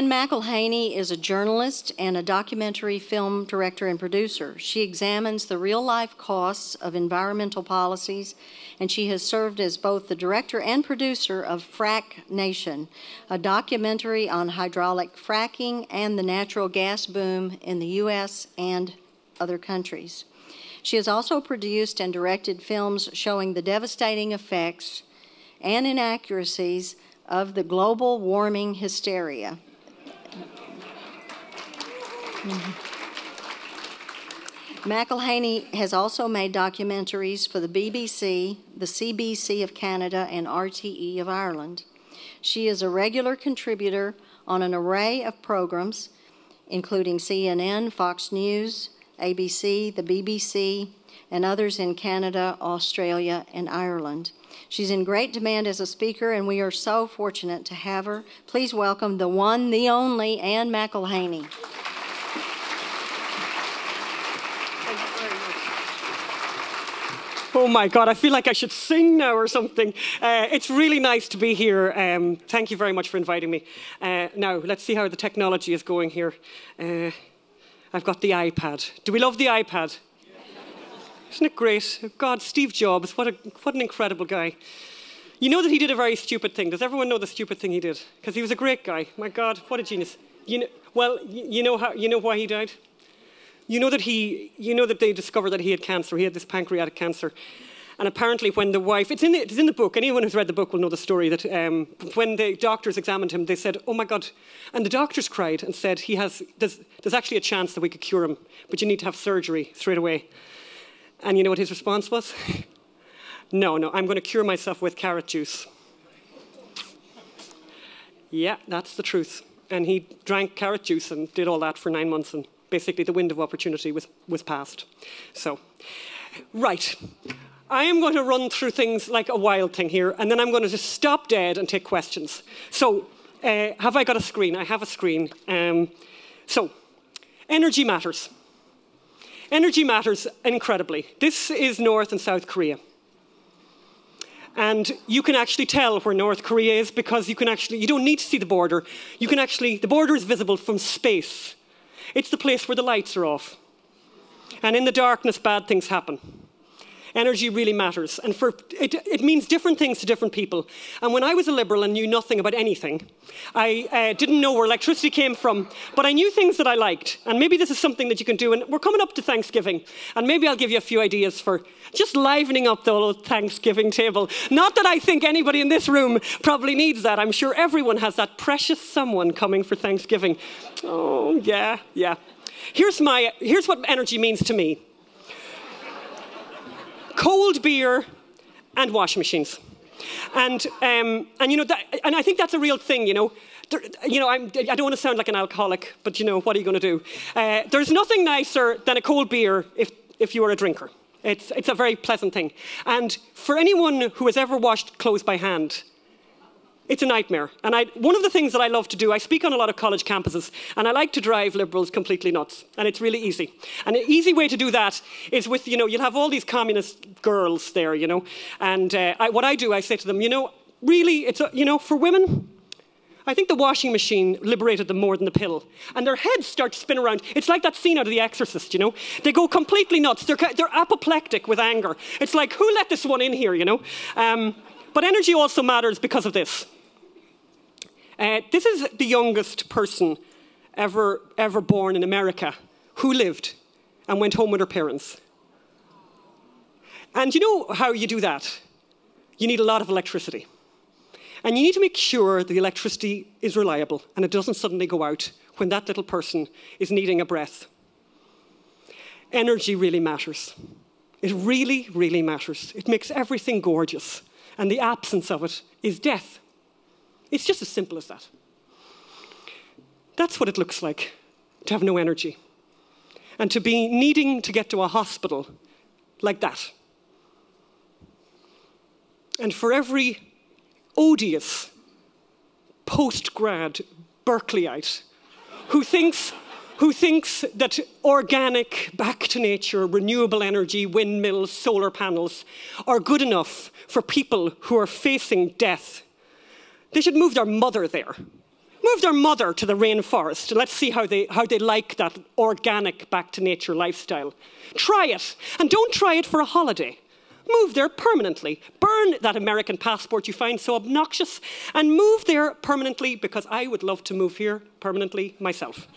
Anne McElhinney is a journalist and a documentary film director and producer. She examines the real-life costs of environmental policies, and she has served as both the director and producer of Frack Nation, a documentary on hydraulic fracking and the natural gas boom in the U.S. and other countries. She has also produced and directed films showing the devastating effects and inaccuracies of the global warming hysteria. McElhinney has also made documentaries for the BBC, the CBC of Canada, and RTE of Ireland. She is a regular contributor on an array of programs, including CNN, Fox News, ABC, the BBC, and others in Canada, Australia, and Ireland. She's in great demand as a speaker, and we are so fortunate to have her. Please welcome the one, the only, Anne McElhinney. Oh my God, I feel like I should sing now or something. It's really nice to be here. Thank you very much for inviting me. Now, let's see how the technology is going here. I've got the iPad. Do we love the iPad? Isn't it great? God, Steve Jobs, what an incredible guy. You know that he did a very stupid thing. Does everyone know the stupid thing he did? Because he was a great guy. My God, what a genius. You know why he died? You know that they discovered that he had cancer. He had this pancreatic cancer. And apparently when the wife, it's in the book, anyone who's read the book will know the story, that when the doctors examined him, they said, oh my God, and the doctors cried and said, there's actually a chance that we could cure him, but you need to have surgery straight away. And you know what his response was? No, I'm going to cure myself with carrot juice. Yeah, that's the truth. And he drank carrot juice and did all that for 9 months, and basically the window of opportunity was passed. So, right. I am going to run through things like a wild thing here, and then I'm going to just stop dead and take questions. So, have I got a screen? I have a screen. So, energy matters. Energy matters incredibly. This is North and South Korea. And you can actually tell where North Korea is because you don't need to see the border. The border is visible from space. It's the place where the lights are off. And in the darkness, bad things happen. Energy really matters. And it means different things to different people. And when I was a liberal and knew nothing about anything, I didn't know where electricity came from, but I knew things that I liked. And maybe this is something that you can do. And we're coming up to Thanksgiving. And maybe I'll give you a few ideas for just livening up the old Thanksgiving table. Not that I think anybody in this room probably needs that. I'm sure everyone has that precious someone coming for Thanksgiving. Oh, yeah. Here's what energy means to me. Cold beer and washing machines. And you know, and I think that's a real thing, you know. I don't want to sound like an alcoholic, but you know, what are you going to do? There's nothing nicer than a cold beer if you are a drinker. It's a very pleasant thing. And for anyone who has ever washed clothes by hand, it's a nightmare. And one of the things that I love to do, I speak on a lot of college campuses, and I like to drive liberals completely nuts. And it's really easy. And an easy way to do that is with, you know, you'll have all these communist girls there, you know. And what I do, I say to them, you know, really, for women, I think the washing machine liberated them more than the pill. And their heads start to spin around. It's like that scene out of The Exorcist, you know. They go completely nuts. They're apoplectic with anger. It's like, who let this one in here, you know? But energy also matters because of this. This is the youngest person ever born in America who lived and went home with her parents. And you know how you do that? You need a lot of electricity. And you need to make sure the electricity is reliable and it doesn't suddenly go out when that little person is needing a breath. Energy really matters. It really, really matters. It makes everything gorgeous. And the absence of it is death. It's just as simple as that. That's what it looks like to have no energy. And to be needing to get to a hospital like that. And for every odious post-grad Berkeleyite who thinks that organic, back to nature, renewable energy, windmills, solar panels are good enough for people who are facing death, they should move their mother there. Move their mother to the rainforest. Let's see how they like that organic back-to-nature lifestyle. Try it. And don't try it for a holiday. Move there permanently. Burn that American passport you find so obnoxious and move there permanently, because I would love to move here permanently myself.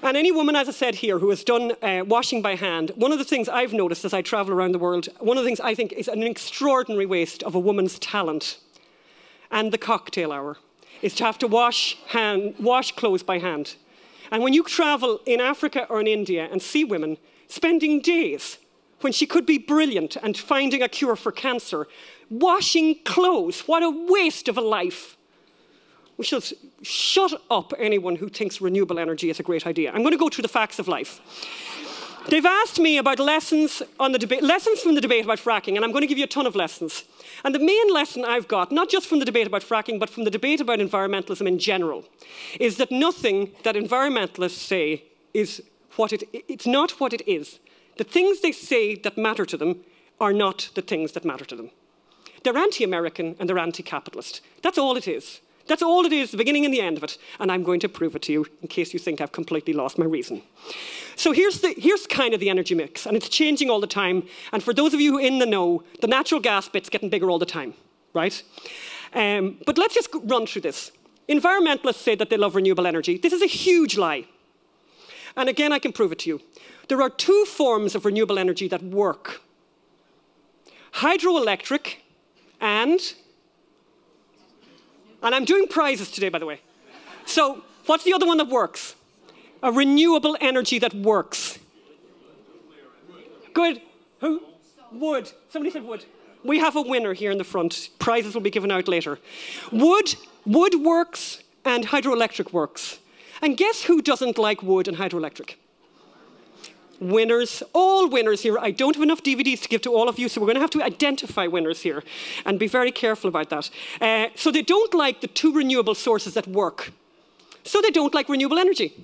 And any woman, as I said here, who has done washing by hand, one of the things I've noticed as I travel around the world, one of the things I think is an extraordinary waste of a woman's talent and the cocktail hour is to have to wash clothes by hand. And when you travel in Africa or in India and see women spending days when she could be brilliant and finding a cure for cancer, washing clothes, what a waste of a life. We should shut up anyone who thinks renewable energy is a great idea. I'm going to go through the facts of life. They've asked me about lessons from the debate about fracking, and I'm going to give you a ton of lessons. And the main lesson I've got, not just from the debate about fracking, but from the debate about environmentalism in general, is that nothing that environmentalists say is it's not what it is. The things they say that matter to them are not the things that matter to them. They're anti-American and they're anti-capitalist. That's all it is. That's all it is, the beginning and the end of it. And I'm going to prove it to you in case you think I've completely lost my reason. So here's kind of the energy mix, and it's changing all the time. And for those of you in the know, the natural gas bit's getting bigger all the time, right? But let's just run through this. Environmentalists say that they love renewable energy. This is a huge lie. And again, I can prove it to you. There are two forms of renewable energy that work. Hydroelectric and I'm doing prizes today, by the way. So what's the other one that works? A renewable energy that works. Good. Who? Wood. Somebody said wood. We have a winner here in the front. Prizes will be given out later. Wood works and hydroelectric works. And guess who doesn't like wood and hydroelectric? Winners, all winners here. I don't have enough DVDs to give to all of you, so we're going to have to identify winners here and be very careful about that. So they don't like the two renewable sources that work. So they don't like renewable energy.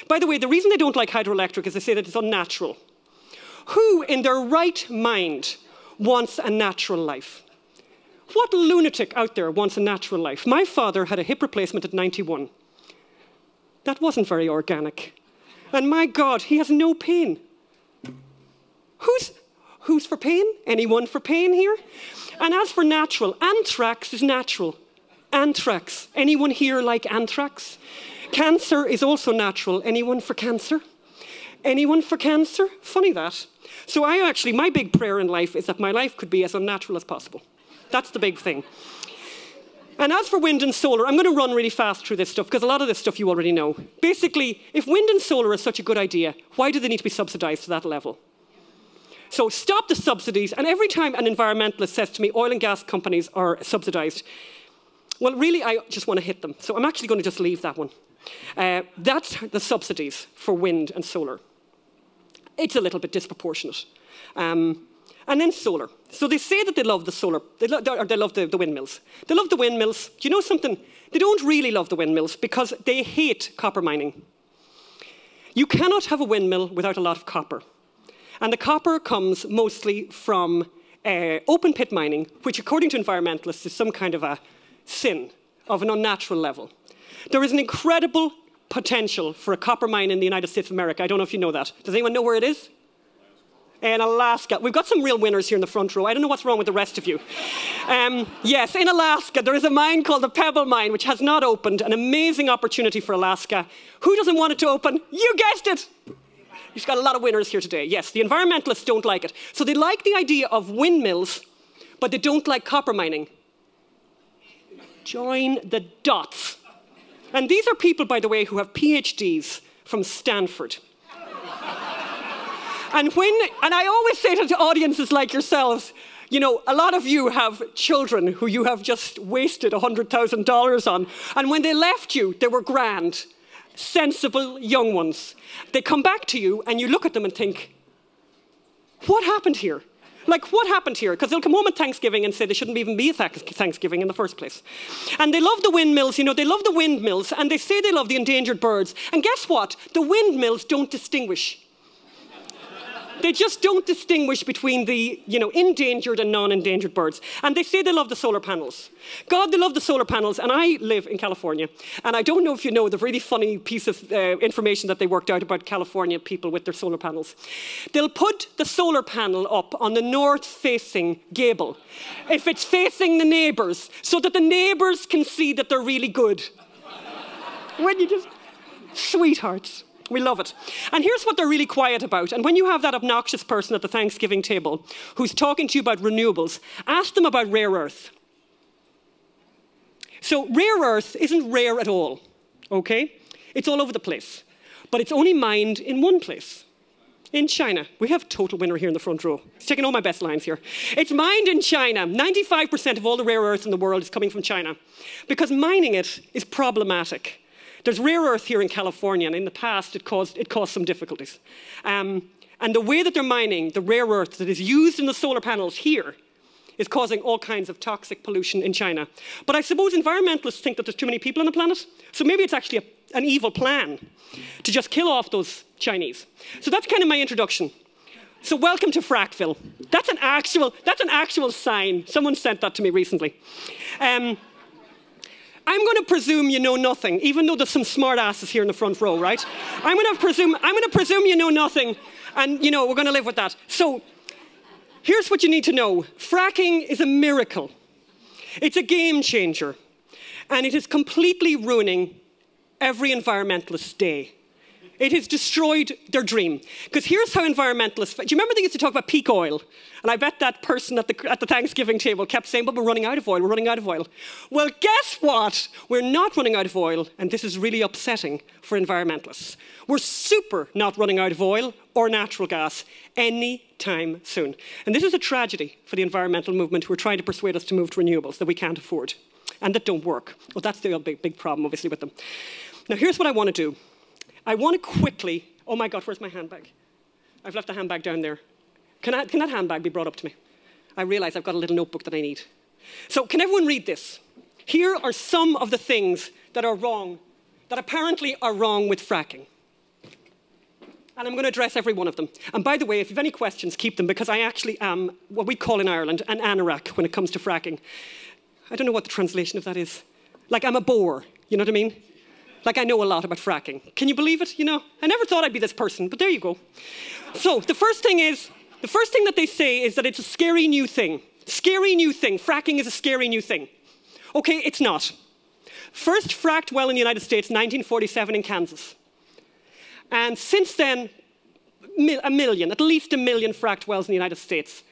By the way, the reason they don't like hydroelectric is they say that it's unnatural. Who in their right mind wants a natural life? What lunatic out there wants a natural life? My father had a hip replacement at 91. That wasn't very organic. And my God, he has no pain. Who's for pain? Anyone for pain here? And as for natural, anthrax is natural. Anthrax. Anyone here like anthrax? Cancer is also natural. Anyone for cancer? Anyone for cancer? Funny that. So my big prayer in life is that my life could be as unnatural as possible. That's the big thing. And as for wind and solar, I'm going to run really fast through this stuff because a lot of this stuff you already know. Basically, if wind and solar is such a good idea, why do they need to be subsidized to that level? So stop the subsidies. And every time an environmentalist says to me, oil and gas companies are subsidized, well, really, I just want to hit them. So I'm actually going to just leave that one. That's the subsidies for wind and solar. It's a little bit disproportionate. And then solar. So they say that they love the solar, they love the windmills. They love the windmills. Do you know something? They don't really love the windmills because they hate copper mining. You cannot have a windmill without a lot of copper. And the copper comes mostly from open pit mining, which according to environmentalists is some kind of a sin of an unnatural level. There is an incredible potential for a copper mine in the United States of America. I don't know if you know that. Does anyone know where it is? In Alaska. We've got some real winners here in the front row. I don't know what's wrong with the rest of you. Yes, in Alaska, there is a mine called the Pebble Mine, which has not opened. An amazing opportunity for Alaska. Who doesn't want it to open? You guessed it! You've got a lot of winners here today. Yes, the environmentalists don't like it. So they like the idea of windmills, but they don't like copper mining. Join the dots. And these are people, by the way, who have PhDs from Stanford. And I always say to audiences like yourselves, you know, a lot of you have children who you have just wasted $100,000 on. And when they left you, they were grand, sensible young ones. They come back to you and you look at them and think, what happened here? Like, what happened here? Because they'll come home at Thanksgiving and say there shouldn't even be a Thanksgiving in the first place. And they love the windmills, you know, they love the windmills, and they say they love the endangered birds. And guess what? The windmills don't distinguish. They just don't distinguish between the, endangered and non-endangered birds. And they say they love the solar panels. God, they love the solar panels. And I live in California. And I don't know if you know the really funny piece of information that they worked out about California people with their solar panels. They'll put the solar panel up on the north-facing gable, if it's facing the neighbours, so that the neighbours can see that they're really good. When you just... Sweethearts. We love it. And here's what they're really quiet about. And when you have that obnoxious person at the Thanksgiving table who's talking to you about renewables, ask them about rare earth. So rare earth isn't rare at all, okay? It's all over the place. But it's only mined in one place, in China. We have a total winner here in the front row. He's taking all my best lines here. It's mined in China. 95% of all the rare earth in the world is coming from China, because mining it is problematic. There's rare earth here in California, and in the past it caused some difficulties. And the way that they're mining the rare earth that is used in the solar panels here is causing all kinds of toxic pollution in China. But I suppose environmentalists think that there's too many people on the planet, so maybe it's actually an evil plan to just kill off those Chinese. So that's kind of my introduction. So welcome to Frackville. That's an actual sign. Someone sent that to me recently. I'm going to presume you know nothing, even though there's some smart asses here in the front row, right? I'm going to presume you know nothing, and we're going to live with that. So here's what you need to know. Fracking is a miracle. It's a game changer, and it is completely ruining every environmentalist's day. It has destroyed their dream. Because here's how environmentalists... Do you remember they used to talk about peak oil? And I bet that person at the Thanksgiving table kept saying, but we're running out of oil, we're running out of oil. Well, guess what? We're not running out of oil, and this is really upsetting for environmentalists. We're super not running out of oil or natural gas anytime soon. And this is a tragedy for the environmental movement who are trying to persuade us to move to renewables that we can't afford and that don't work. Well, that's the big problem, obviously, with them. Now, here's what I want to do. I want to quickly... Oh, my God, where's my handbag? I've left the handbag down there. Can that handbag be brought up to me? I realise I've got a little notebook that I need. So can everyone read this? Here are some of the things that are wrong, that apparently are wrong with fracking. And I'm going to address every one of them. And by the way, if you have any questions, keep them, because I actually am what we call in Ireland an anorak when it comes to fracking. I don't know what the translation of that is. Like, I'm a bore, you know what I mean? Like, I know a lot about fracking. Can you believe it? I never thought I'd be this person, but there you go. So the first thing that they say is that it's a scary new thing. Scary new thing. Fracking is a scary new thing. Okay, it's not. First fracked well in the United States, 1947 in Kansas. And since then, at least a million fracked wells in the United States.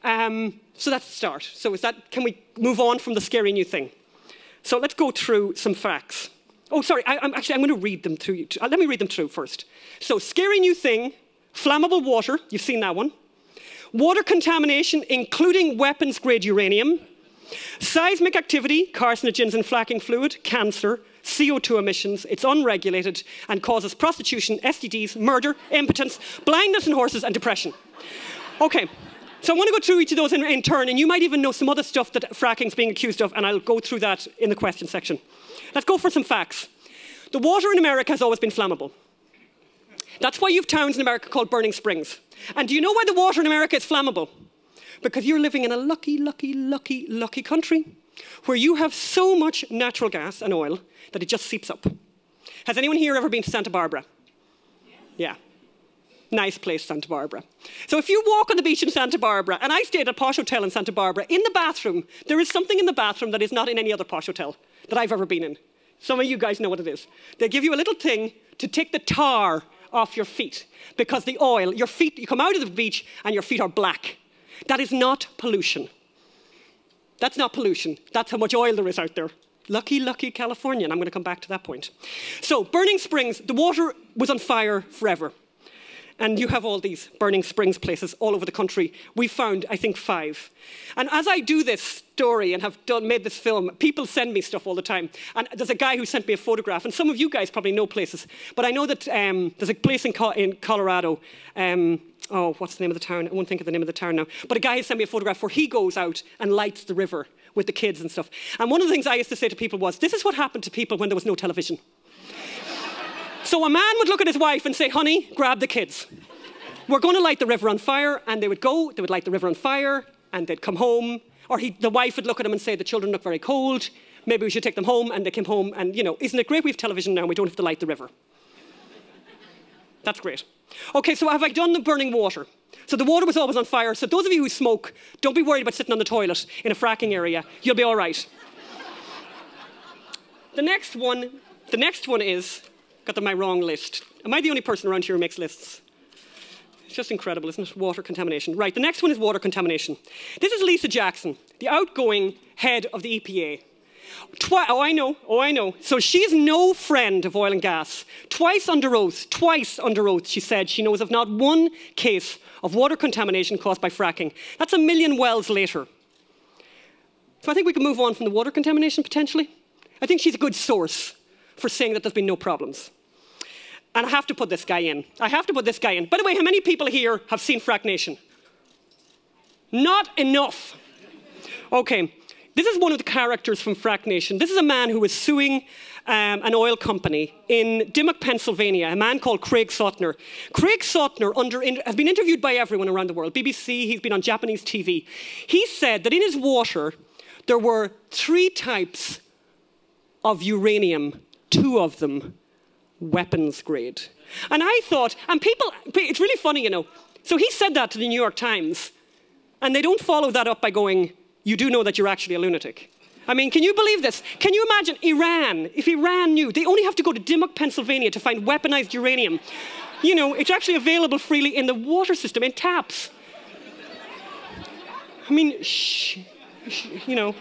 So that's the start. So can we move on from the scary new thing? So let's go through some facts. Oh, sorry, I'm going to read them through. Let me read them through first. So, scary new thing, flammable water, you've seen that one. Water contamination, including weapons-grade uranium. Seismic activity, carcinogens and fracking fluid, cancer, CO2 emissions. It's unregulated and causes prostitution, STDs, murder, impotence, blindness in horses, and depression. Okay. So I want to go through each of those in turn, and you might even know some other stuff that fracking's being accused of, and I'll go through that in the question section. Let's go for some facts. The water in America has always been flammable. That's why you have towns in America called burning springs. And do you know why the water in America is flammable? Because you're living in a lucky, lucky, lucky, lucky country where you have so much natural gas and oil that it just seeps up. Has anyone here ever been to Santa Barbara? Yeah. Nice place, Santa Barbara. So if you walk on the beach in Santa Barbara, and I stayed at a posh hotel in Santa Barbara, in the bathroom, there is something in the bathroom that is not in any other posh hotel that I've ever been in. Some of you guys know what it is. They give you a little thing to take the tar off your feet, because the oil, you come out of the beach and your feet are black. That is not pollution. That's not pollution. That's how much oil there is out there. Lucky, lucky California, and I'm going to come back to that point. So, burning springs, the water was on fire forever. And you have all these burning springs places all over the country. We found, I think, 5. And as I do this story and have made this film, people send me stuff all the time. And there's a guy who sent me a photograph, and some of you guys probably know places. But I know that there's a place in Colorado. Oh, what's the name of the town? I won't think of the name of the town now. But a guy has sent me a photograph where he goes out and lights the river with the kids and stuff. And one of the things I used to say to people was, this is what happened to people when there was no television. So a man would look at his wife and say, honey, grab the kids. we're going to light the river on fire, and they would light the river on fire, and they'd come home, or the wife would look at them and say, the children look very cold, maybe we should take them home, and they came home, and, you know, isn't it great we have television now and we don't have to light the river? That's great. Okay, so have I done the burning water? So the water was always on fire, so those of you who smoke, don't be worried about sitting on the toilet in a fracking area, you'll be all right. The next one is, got my wrong list. Am I the only person around here who makes lists? It's just incredible, isn't it? Water contamination. Right, the next one is water contamination. This is Lisa Jackson, the outgoing head of the EPA. Oh, I know. So she's no friend of oil and gas. Twice under oath, she said she knows of not one case of water contamination caused by fracking. That's 1 million wells later. So I think we can move on from the water contamination, potentially. I think she's a good source for saying that there's been no problems. And I have to put this guy in. By the way, how many people here have seen Frack Nation? Not enough. Okay. This is one of the characters from Frack Nation. This is a man who was suing an oil company in Dimmock, Pennsylvania, a man called Craig Sautner. Craig Sautner has been interviewed by everyone around the world. BBC, he's been on Japanese TV. He said that in his water, there were 3 types of uranium, 2 of them weapons grade. And I thought, and people, it's really funny, you know. So he said that to the New York Times, and they don't follow that up by going, you do know that you're actually a lunatic. I mean, can you believe this? Can you imagine Iran, if Iran knew, they only have to go to Dimmock, Pennsylvania to find weaponized uranium. You know, it's actually available freely in the water system, in taps. I mean, you know.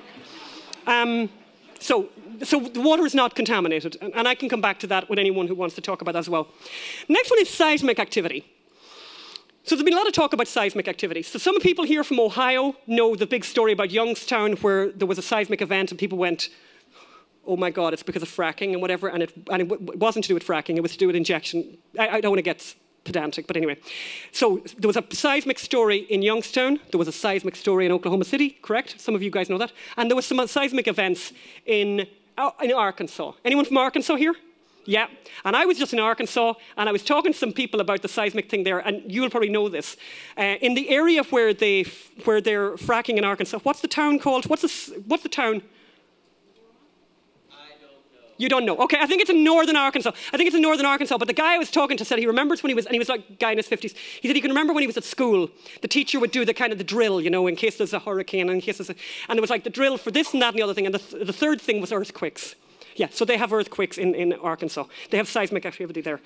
So the water is not contaminated, and I can come back to that with anyone who wants to talk about that as well. Next one is seismic activity. So there's been a lot of talk about seismic activity. So some people here from Ohio know the big story about Youngstown where there was a seismic event and people went, oh my God, it's because of fracking and whatever, and it wasn't to do with fracking, it was to do with injection. I don't want to get pedantic, but anyway. So there was a seismic story in Youngstown, there was a seismic story in Oklahoma City, correct? Some of you guys know that. And there was some seismic events in Arkansas. Anyone from Arkansas here? Yeah, and I was just in Arkansas, and I was talking to some people about the seismic thing there, and you'll probably know this. In the area where they're fracking in Arkansas, what's the town called? What's the town? I don't know. You don't know? Okay, I think it's in northern Arkansas. But the guy I was talking to said he remembers when he was, and he was like a guy in his 50s. He said he can remember when he was at school, the teacher would do the kind of the drill, you know, in case there's a hurricane, and it was like the drill for this and that and the other thing, and the third thing was earthquakes. Yeah, so they have earthquakes in Arkansas. They have seismic activity there.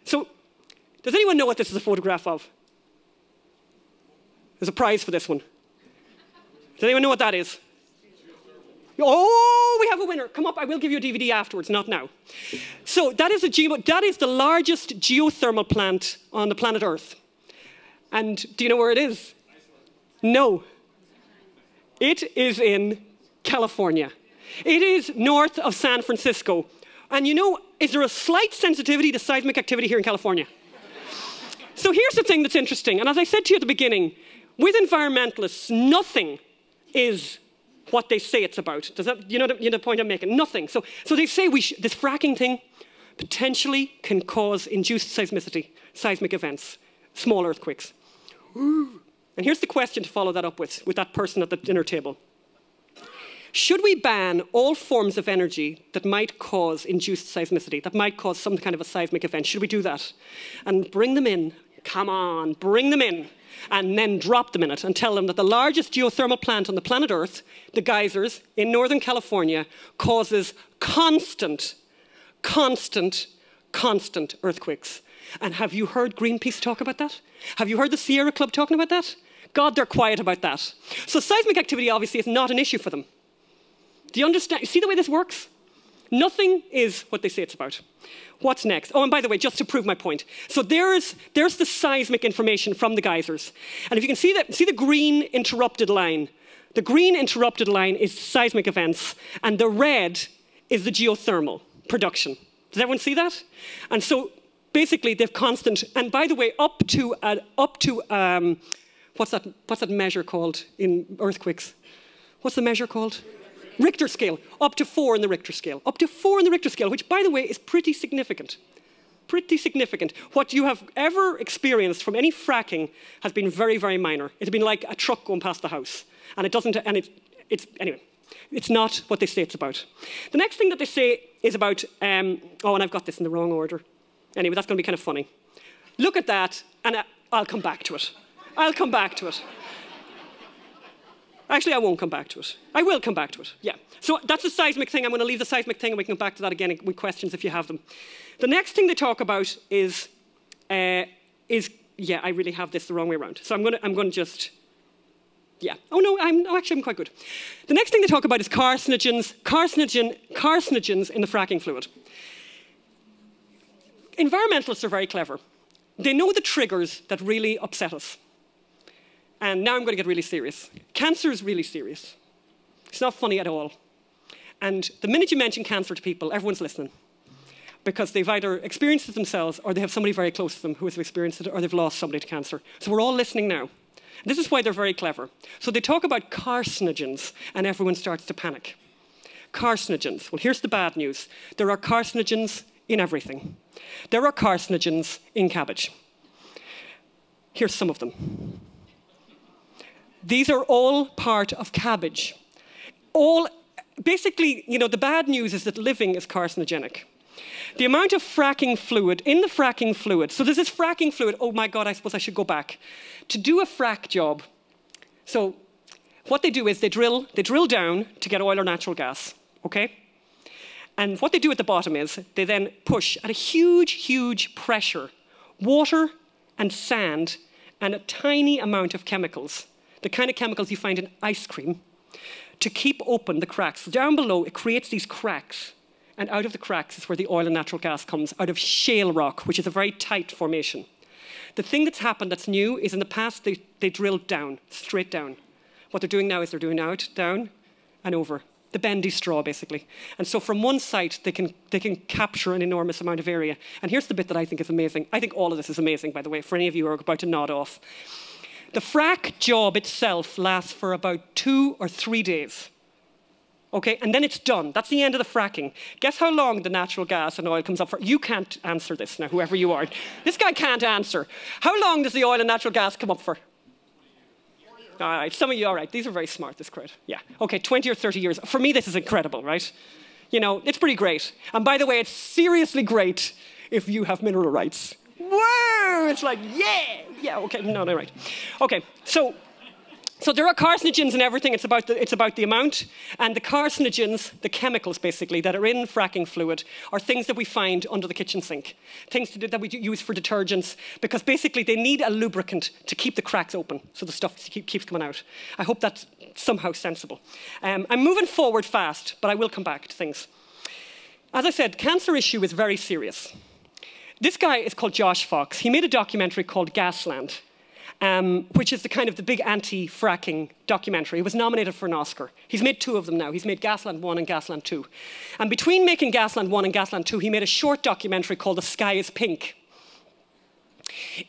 So does anyone know what this is a photograph of? There's a prize for this one. Does anyone know what that is? Oh, we have a winner. Come up, I will give you a DVD afterwards, not now. So that is the largest geothermal plant on the planet Earth. And do you know where it is? No. It is in California. It is north of San Francisco. And you know, is there a slight sensitivity to seismic activity here in California? So here's the thing that's interesting. And as I said to you at the beginning, with environmentalists, nothing is what they say it's about. Does that, you know the point I'm making? Nothing. So they say this fracking thing potentially can cause induced seismic events, small earthquakes. And here's the question to follow that up with that person at the dinner table. Should we ban all forms of energy that might cause induced seismicity, that might cause some kind of a seismic event? Should we do that? And bring them in, come on, bring them in, and then drop them in it and tell them that the largest geothermal plant on the planet Earth, the geysers in Northern California, causes constant earthquakes. And have you heard Greenpeace talk about that? Have you heard the Sierra Club talking about that? God, they're quiet about that. So seismic activity obviously is not an issue for them. Do you understand? See the way this works? Nothing is what they say it's about. What's next? Oh, and by the way, just to prove my point. So there's the seismic information from the geysers. And if you can see the green interrupted line. The green interrupted line is seismic events, and the red is the geothermal production. Does everyone see that? And so basically they've constant, and by the way, up to what's that measure called in earthquakes? What's the measure called? Richter scale, up to 4 in the Richter scale. Up to 4 in the Richter scale, which, by the way, is pretty significant. pretty significant. What you have ever experienced from any fracking has been very, very minor. It's been like a truck going past the house. And it doesn't, and anyway, it's not what they say it's about. The next thing that they say is about, oh, and I've got this in the wrong order. Anyway, that's going to be kind of funny. Look at that, and I'll come back to it. I'll come back to it. Actually, I won't come back to it. I will come back to it, yeah. So that's the seismic thing. I'm going to leave the seismic thing, and we can come back to that again with questions if you have them. The next thing they talk about is yeah, I really have this the wrong way around. So I'm going to just, yeah. Oh, no, actually, I'm quite good. The next thing they talk about is carcinogens in the fracking fluid. Environmentalists are very clever. They know the triggers that really upset us. And now I'm going to get really serious. Cancer is really serious. It's not funny at all. And the minute you mention cancer to people, everyone's listening. Because they've either experienced it themselves, or they have somebody very close to them who has experienced it, or they've lost somebody to cancer. So we're all listening now. This is why they're very clever. So they talk about carcinogens, and everyone starts to panic. Carcinogens. Well, here's the bad news. There are carcinogens in everything. There are carcinogens in cabbage. Here's some of them. These are all part of cabbage. Basically, you know, the bad news is that living is carcinogenic. The amount of fracking fluid, in the fracking fluid, so there's this fracking fluid, oh my God, I suppose I should go back. To do a frack job, so what they do is they drill down to get oil or natural gas, okay? And what they do at the bottom is they then push at a huge, huge pressure, water and sand and a tiny amount of chemicals, the kind of chemicals you find in ice cream, to keep open the cracks. So down below, it creates these cracks. And out of the cracks is where the oil and natural gas comes, out of shale rock, which is a very tight formation. The thing that's happened that's new is in the past, they drilled down, straight down. What they're doing now is they're doing out, down, and over. The bendy straw, basically. And so from one site, they can capture an enormous amount of area. And here's the bit that I think is amazing. I think all of this is amazing, by the way, for any of you who are about to nod off. The frack job itself lasts for about 2 or 3 days. Okay, and then it's done. That's the end of the fracking. Guess how long the natural gas and oil comes up for? You can't answer this now, whoever you are. This guy can't answer. How long does the oil and natural gas come up for? All right, some of you, all right, these are very smart, this crowd. Yeah, okay, 20 or 30 years. For me, this is incredible, right? You know, it's pretty great. And by the way, it's seriously great if you have mineral rights. Whoa, it's like, yeah, okay, no, right. Okay, so there are carcinogens in everything. It's about the amount. And the carcinogens, the chemicals basically, that are in fracking fluid are things that we find under the kitchen sink. Things that we use for detergents, because basically they need a lubricant to keep the cracks open so the stuff keeps coming out. I hope that's somehow sensible. I'm moving forward fast, but I will come back to things. As I said, the cancer issue is very serious. This guy is called Josh Fox. He made a documentary called Gasland. Which is the big anti-fracking documentary. It was nominated for an Oscar. He's made 2 of them now. He's made Gasland 1 and Gasland 2. And between making Gasland 1 and Gasland 2, he made a short documentary called The Sky is Pink,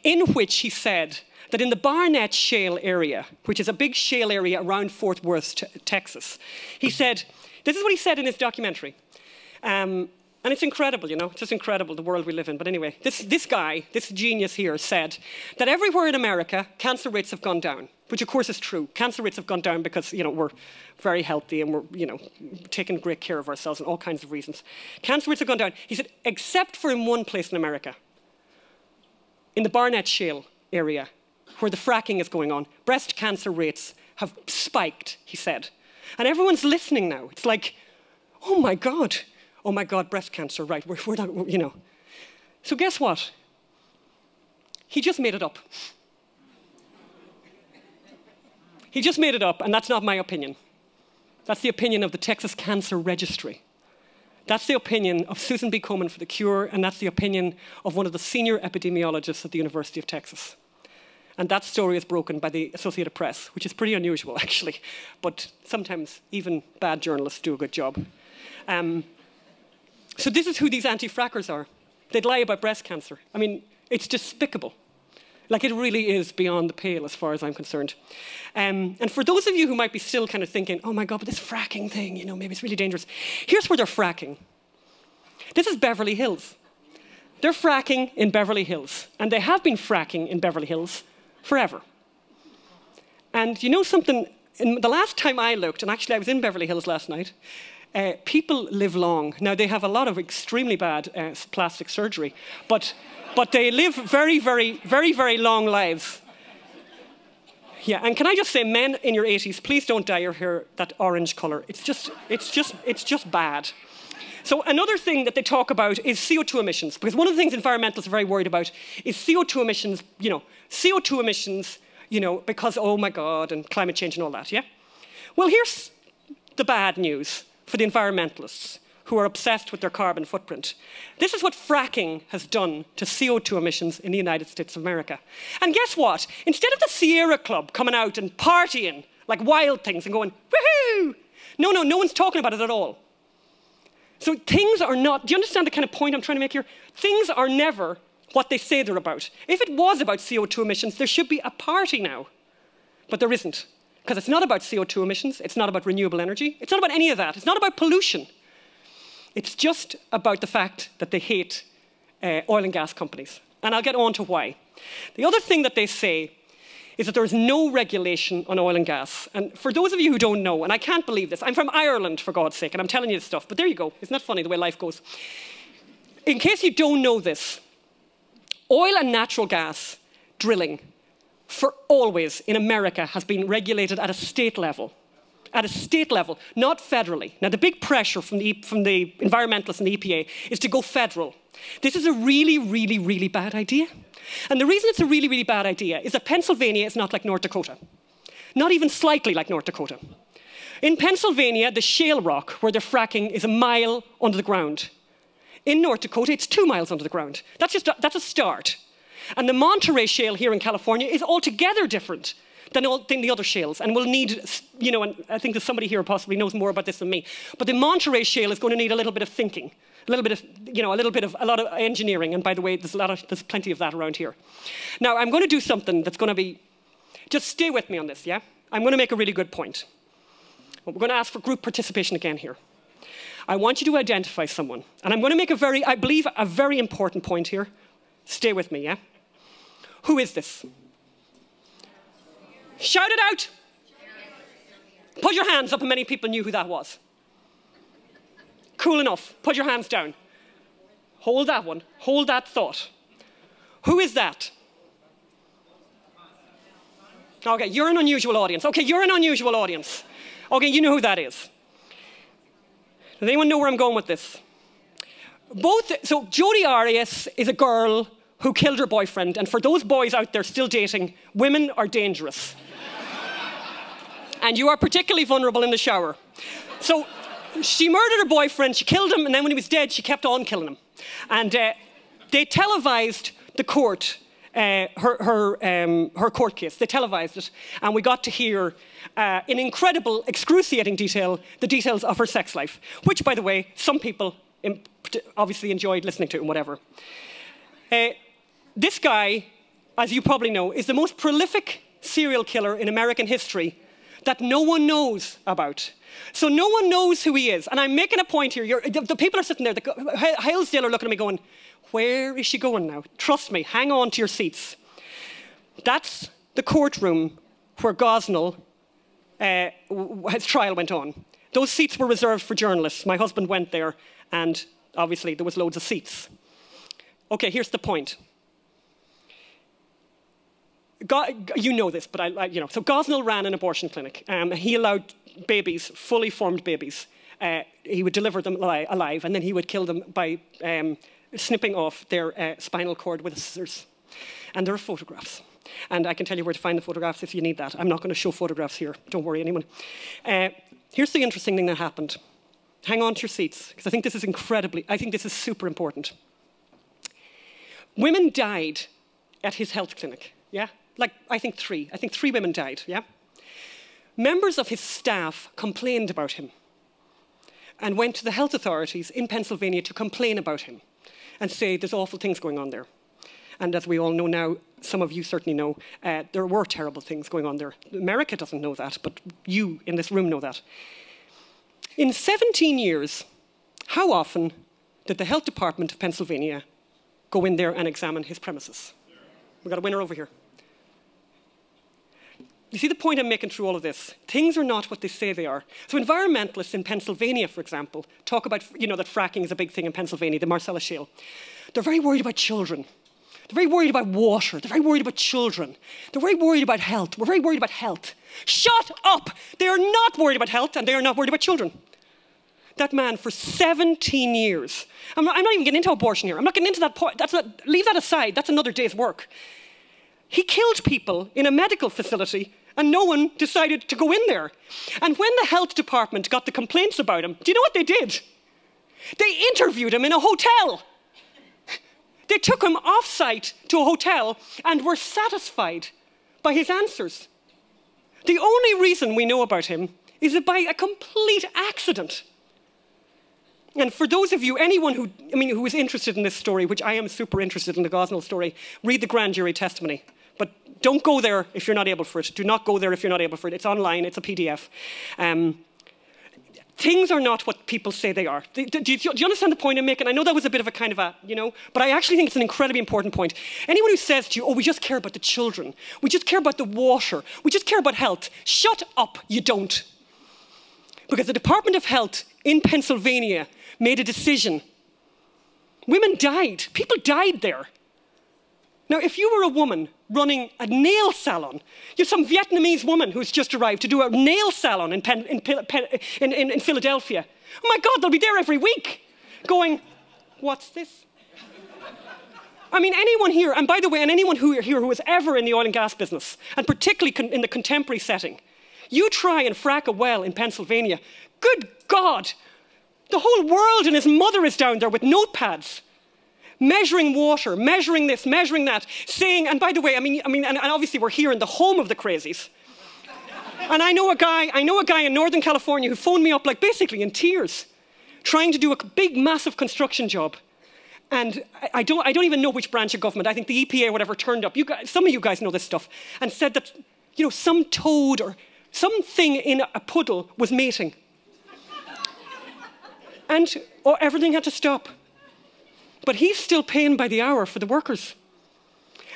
in which he said that in the Barnett Shale area, which is a big shale area around Fort Worth, Texas, he said, this is what he said in his documentary. And it's incredible, you know, it's just incredible, the world we live in. But anyway, this guy, this genius here said that everywhere in America, cancer rates have gone down, which of course is true. Cancer rates have gone down because, you know, we're very healthy and we're, you know, taking great care of ourselves and all kinds of reasons. Cancer rates have gone down. He said, except for in one place in America, in the Barnett Shale area, where the fracking is going on, breast cancer rates have spiked, he said. And everyone's listening now. It's like, oh my God, breast cancer, right, we're not, you know. So guess what? He just made it up. He just made it up, and that's not my opinion. That's the opinion of the Texas Cancer Registry. That's the opinion of Susan B. Komen for the Cure, and that's the opinion of one of the senior epidemiologists at the University of Texas. And that story is broken by the Associated Press, which is pretty unusual, actually. But sometimes even bad journalists do a good job. So this is who these anti-frackers are. They'd lie about breast cancer. I mean, it's despicable. Like, it really is beyond the pale as far as I'm concerned. And for those of you who might be still kind of thinking, oh my God, but this fracking thing, you know, maybe it's really dangerous. Here's where they're fracking. This is Beverly Hills. They're fracking in Beverly Hills, and they have been fracking in Beverly Hills forever. And you know something, in the last time I looked, and actually I was in Beverly Hills last night, people live long. Now, they have a lot of extremely bad plastic surgery, but they live very, very, very, very long lives. Yeah, and can I just say, men in your 80s, please don't dye your hair that orange color. It's just bad. So another thing that they talk about is CO2 emissions, because one of the things environmentalists are very worried about is CO2 emissions, CO2 emissions, because, oh my God, and climate change and all that, yeah? Well, here's the bad news for the environmentalists who are obsessed with their carbon footprint. This is what fracking has done to CO2 emissions in the United States of America. And guess what? Instead of the Sierra Club coming out and partying like wild things and going, woohoo! No one's talking about it at all. So things are not, do you understand the kind of point I'm trying to make here? Things are never what they say they're about. If it was about CO2 emissions, there should be a party now. But there isn't. Because it's not about CO2 emissions, it's not about renewable energy, it's not about any of that, it's not about pollution. It's just about the fact that they hate oil and gas companies. And I'll get on to why. The other thing that they say is that there is no regulation on oil and gas. And for those of you who don't know, and I can't believe this, I'm from Ireland, for God's sake, and I'm telling you this stuff, but there you go. Isn't that funny, the way life goes? In case you don't know this, oil and natural gas drilling for always in America has been regulated at a state level. At a state level, not federally. Now, the big pressure from the environmentalists and the EPA is to go federal. This is a really, really, really bad idea. And the reason it's a really, really bad idea is that Pennsylvania is not like North Dakota. Not even slightly like North Dakota. In Pennsylvania, the shale rock where they're fracking is 1 mile under the ground. In North Dakota, it's 2 miles under the ground. That's a start. And the Monterey Shale here in California is altogether different than the other shales, and will need, and I think there's somebody here who possibly knows more about this than me, but the Monterey Shale is going to need a little bit of thinking, a lot of engineering, and by the way, there's plenty of that around here. Now, I'm going to do something that's going to be, just stay with me on this, yeah? I'm going to make a really good point. Well, we're going to ask for group participation again here. I want you to identify someone, and I'm going to make I believe, a very important point here. Stay with me, yeah? Who is this? Shout it out. Put your hands up, and many people knew who that was. Cool enough. Put your hands down. Hold that one. Hold that thought. Who is that? Okay, you're an unusual audience. Okay, you're an unusual audience. Okay, you know who that is. Does anyone know where I'm going with this? So Jodi Arias is a girl who killed her boyfriend, and for those boys out there still dating, women are dangerous. And you are particularly vulnerable in the shower. So she murdered her boyfriend, she killed him, and then when he was dead, she kept on killing him. And they televised the court, her court case. They televised it, and we got to hear in incredible, excruciating detail, the details of her sex life, which, by the way, some people obviously enjoyed listening to and whatever. This guy, as you probably know, is the most prolific serial killer in American history that no one knows about. So no one knows who he is. And I'm making a point here. The people are sitting there, the Hillsdale are looking at me going, where is she going now? Trust me, hang on to your seats. That's the courtroom where Gosnell, his trial went on. Those seats were reserved for journalists. My husband went there, and obviously there was loads of seats. Okay, here's the point. You know this, but so Gosnell ran an abortion clinic. He allowed babies, fully formed babies. He would deliver them alive, and then he would kill them by snipping off their spinal cord with scissors. And there are photographs. And I can tell you where to find the photographs if you need that. I'm not going to show photographs here. Don't worry, anyone. Here's the interesting thing that happened. Hang on to your seats, because I think this is super important. Women died at his health clinic, yeah? I think three women died, yeah? Members of his staff complained about him and went to the health authorities in Pennsylvania to complain about him and say there's awful things going on there. And as we all know now, some of you certainly know, there were terrible things going on there. America doesn't know that, but you in this room know that. In 17 years, how often did the health department of Pennsylvania go in there and examine his premises. We've got a winner over here. You see the point I'm making through all of this? Things are not what they say they are. So environmentalists in Pennsylvania, for example, talk about, that fracking is a big thing in Pennsylvania, the Marcellus Shale. They're very worried about children. They're very worried about water. They're very worried about children. They're very worried about health. We're very worried about health. Shut up! They are not worried about health, and they are not worried about children. That man, for 17 years, I'm not even getting into abortion here. I'm not getting into that point. Leave that aside. That's another day's work. He killed people in a medical facility, and no one decided to go in there. And when the health department got the complaints about him, do you know what they did? They interviewed him in a hotel. They took him off-site to a hotel and were satisfied by his answers. The only reason we know about him is by a complete accident. And for those of you, anyone who is interested in this story, which I am super interested in the Gosnell story, read the grand jury testimony. But don't go there if you're not able for it. Do not go there if you're not able for it. It's online, it's a PDF. Things are not what people say they are. Do you understand the point I'm making? I know that was a bit of a kind of a, but I actually think it's an incredibly important point. Anyone who says to you, oh, we just care about the children, we just care about the water, we just care about health, shut up, you don't. Because the Department of Health in Pennsylvania made a decision. Women died. People died there. Now, if you were a woman running a nail salon, you have some Vietnamese woman who's just arrived to do a nail salon in Philadelphia. Oh my God, they'll be there every week going, what's this? I mean, anyone here, and by the way, and anyone here who is ever in the oil and gas business, and particularly in the contemporary setting, you try and frack a well in Pennsylvania, good God, the whole world and his mother is down there with notepads, measuring water, measuring this, measuring that, saying, and by the way, and obviously we're here in the home of the crazies. And I know a guy in Northern California who phoned me up like basically in tears, trying to do a big, massive construction job. And I don't even know which branch of government, I think the EPA or whatever turned up, some of you guys know this stuff, and said that, some toad or something in a puddle was mating. Or everything had to stop. But he's still paying by the hour for the workers.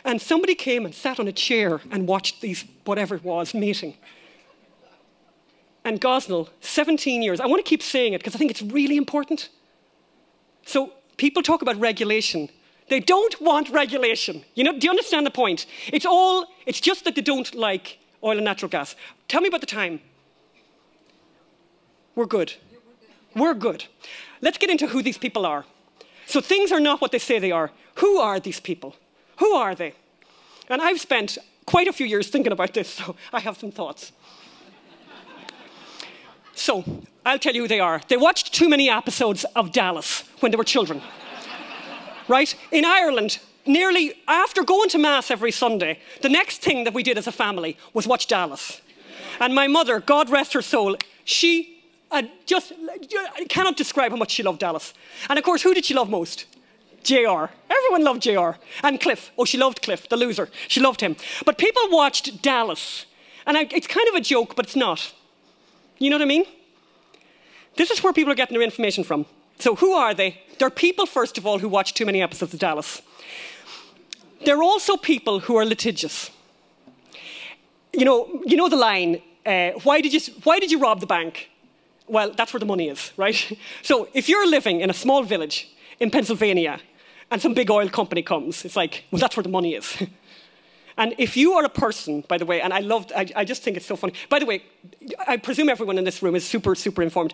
And somebody came and sat on a chair and watched these, whatever it was, mating. And Gosnell, 17 years. I want to keep saying it because I think it's really important. So people talk about regulation. They don't want regulation. Do you understand the point? It's just that they don't like oil and natural gas. Tell me about the time. We're good. We're good. Let's get into who these people are. So things are not what they say they are. Who are these people? Who are they? And I've spent quite a few years thinking about this, so I have some thoughts. So I'll tell you who they are. They watched too many episodes of Dallas when they were children. Right? In Ireland, nearly after going to Mass every Sunday, the next thing that we did as a family was watch Dallas. And my mother, God rest her soul, she I cannot describe how much she loved Dallas. And of course, who did she love most? JR. Everyone loved JR. And Cliff. Oh, she loved Cliff, the loser. She loved him. But people watched Dallas. And it's kind of a joke, but it's not. You know what I mean? This is where people are getting their information from. So who are they? They're people, first of all, who watch too many episodes of Dallas. They're also people who are litigious. You know the line, why did you rob the bank? Well, that's where the money is, right? So if you're living in a small village in Pennsylvania and some big oil company comes, it's like, well, that's where the money is. And if you are a person, by the way, and I just think it's so funny. By the way, I presume everyone in this room is super, super informed.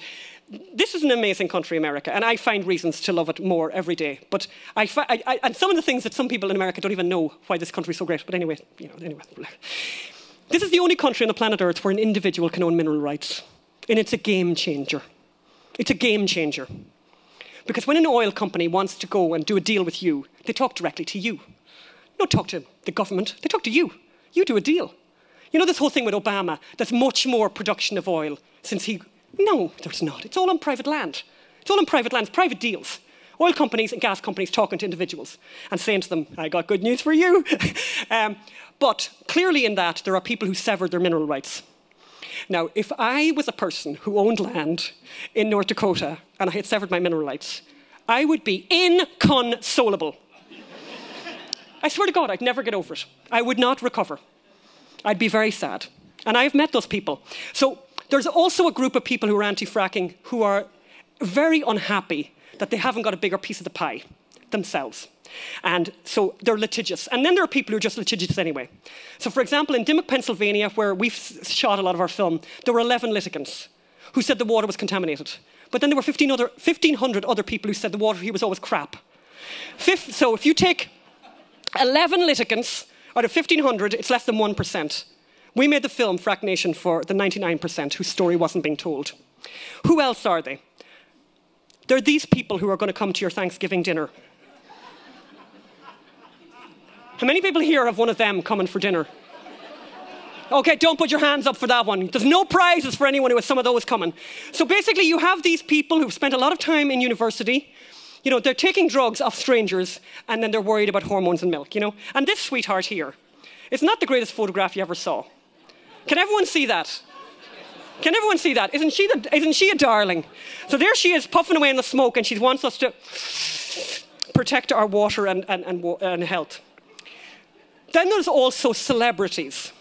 This is an amazing country, America, and I find reasons to love it more every day. But and some of the things that some people in America don't even know why this country is so great. But anyway. This is the only country on the planet Earth where an individual can own mineral rights. And it's a game changer. It's a game changer. Because when an oil company wants to go and do a deal with you, they talk directly to you. They don't talk to the government, they talk to you. You do a deal. This whole thing with Obama, there's much more production of oil since he... No, there's not. It's all on private land. It's all on private lands, private deals. Oil companies and gas companies talking to individuals and saying to them, I got good news for you. But clearly in that, there are people who severed their mineral rights. Now, if I was a person who owned land in North Dakota and I had severed my mineral rights, I would be inconsolable. I swear to God, I'd never get over it. I would not recover. I'd be very sad. And I've met those people. So there's also a group of people who are anti-fracking who are very unhappy that they haven't got a bigger piece of the pie themselves. And so they're litigious. And then there are people who are just litigious anyway. So for example, in Dimmock, Pennsylvania, where we've shot a lot of our film, there were 11 litigants who said the water was contaminated. But then there were 1,500 other people who said the water here was always crap. So if you take 11 litigants out of 1,500, it's less than 1%. We made the film Frack Nation for the 99% whose story wasn't being told. Who else are they? They're these people who are going to come to your Thanksgiving dinner. How many people here have one of them coming for dinner? Okay, don't put your hands up for that one. There's no prizes for anyone who has some of those coming. So basically, you have these people who've spent a lot of time in university. You know, they're taking drugs off strangers, and then they're worried about hormones and milk, you know. And this sweetheart here is not the greatest photograph you ever saw. Can everyone see that? Can everyone see that? Isn't she a darling? So there she is, puffing away in the smoke, and she wants us to protect our water and health. Then there's also celebrities.